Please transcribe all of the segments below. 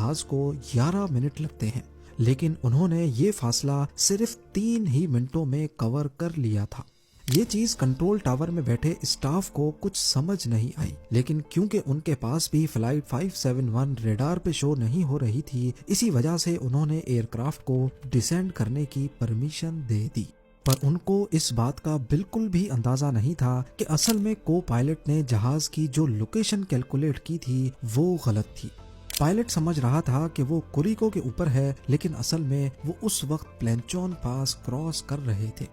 جہاز کو 11 منٹ لگتے ہیں، لیکن انہوں نے یہ فاصلہ صرف 3 ہی منٹوں میں کور کر لیا تھا۔ یہ چیز کنٹرول ٹاور میں بیٹھے اسٹاف کو کچھ سمجھ نہیں آئی، لیکن کیونکہ ان کے پاس بھی فلائٹ 571 ریڈار پہ شو نہیں ہو رہی تھی، اسی وجہ سے انہوں نے ایئر کرافٹ کو ڈسینڈ کرنے کی پرمیشن دے دی۔ پر ان کو اس بات کا بالکل بھی اندازہ نہیں تھا کہ اصل میں کو پائلٹ نے جہاز کی جو لوکیشن کیلکولیٹ کی تھی وہ غلط تھی۔ پائلٹ سمجھ رہا تھا کہ وہ کوریکو کے اوپر ہے، لیکن اصل میں وہ اس وقت پلینچون پاس کراس کر رہے تھے۔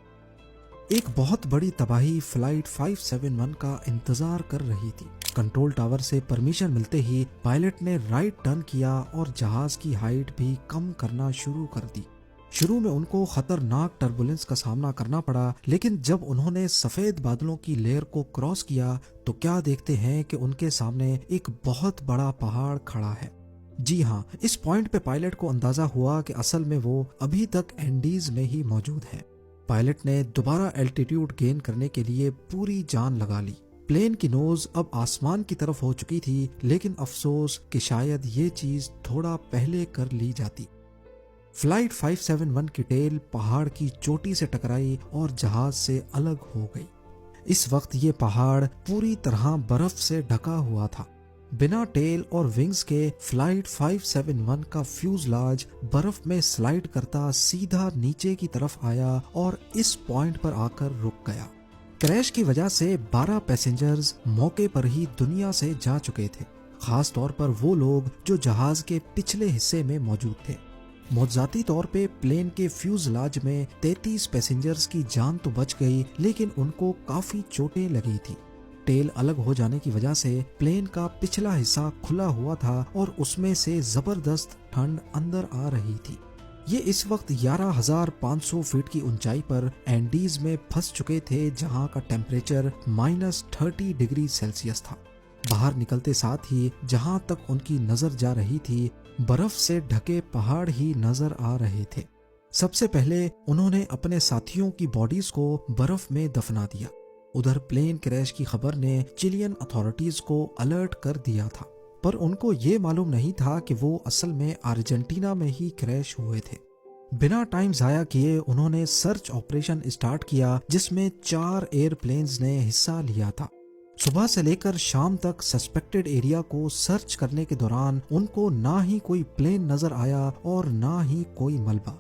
ایک بہت بڑی تباہی فلائٹ 571 کا انتظار کر رہی تھی۔ کنٹرول ٹاور سے پرمیشن ملتے ہی پائلٹ نے رائٹ ٹرن کیا اور جہاز کی ہائٹ بھی کم کرنا شروع کر دی۔ شروع میں ان کو خطرناک ٹربولنس کا سامنا کرنا پڑا، لیکن جب انہوں نے سفید بادلوں کی لیئر کو کراس کیا تو کیا دیکھتے ہیں کہ ان کے سامنے ایک بہت بڑا پہاڑ کھڑا ہے۔ جی ہاں، اس پوائنٹ پہ پائلٹ کو اندازہ ہوا کہ اصل میں وہ ابھی تک اینڈیز میں ہی موجود ہے۔ پائلٹ نے دوبارہ الٹیٹیوڈ گین کرنے کے لیے پوری جان لگا لی۔ پلین کی نوز اب آسمان کی طرف ہو چکی تھی، لیکن افسوس کہ شاید یہ چیز تھوڑا پہلے کر لی جاتی۔ فلائٹ 571 کی ٹیل پہاڑ کی چوٹی سے ٹکرائی اور جہاز سے الگ ہو گئی۔ اس وقت یہ پہاڑ پوری طرح برف سے ڈھکا ہوا تھا۔ بنا ٹیل اور ونگز کے فلائٹ 571 کا فیوزلاج برف میں سلائڈ کرتا سیدھا نیچے کی طرف آیا اور اس پوائنٹ پر آ کر رک گیا۔ کریش کی وجہ سے 12 پیسنجرز موقع پر ہی دنیا سے جا چکے تھے، خاص طور پر وہ لوگ جو جہاز کے پچھلے حصے میں موجود تھے۔ معجزاتی طور پہ پلین کے فیوزلاج میں 33 پیسنجرز کی جان تو بچ گئی، لیکن ان کو کافی چوٹیں لگی تھی۔ ٹیل الگ ہو جانے کی وجہ سے پلین کا پچھلا حصہ کھلا ہوا تھا اور اس میں سے زبردست ٹھنڈ اندر آ رہی تھی۔ یہ اس وقت 11,500 فٹ کی اونچائی پر اینڈیز میں پھنس چکے تھے، جہاں کا ٹیمپریچر -30 ڈگری سیلسیس تھا۔ باہر نکلتے ساتھ ہی جہاں تک ان کی نظر جا رہی تھی، برف سے ڈھکے پہاڑ ہی نظر آ رہے تھے۔ سب سے پہلے انہوں نے اپنے ساتھیوں کی باڈیز کو برف میں دفنا دیا۔ ادھر پلین کریش کی خبر نے چیلین اتھارٹیز کو الرٹ کر دیا تھا، پر ان کو یہ معلوم نہیں تھا کہ وہ اصل میں ارجنٹینا میں ہی کریش ہوئے تھے۔ بنا ٹائم ضائع کیے انہوں نے سرچ آپریشن اسٹارٹ کیا، جس میں 4 ایئر پلینز نے حصہ لیا تھا۔ صبح سے لے کر شام تک سسپیکٹڈ ایریا کو سرچ کرنے کے دوران ان کو نہ ہی کوئی پلین نظر آیا اور نہ ہی کوئی ملبہ۔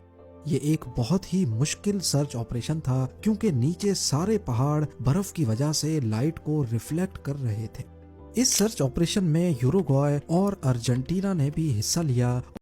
یہ ایک بہت ہی مشکل سرچ آپریشن تھا، کیونکہ نیچے سارے پہاڑ برف کی وجہ سے لائٹ کو ریفلیکٹ کر رہے تھے۔ اس سرچ آپریشن میں یوروگوائے اور ارجنٹینا نے بھی حصہ لیا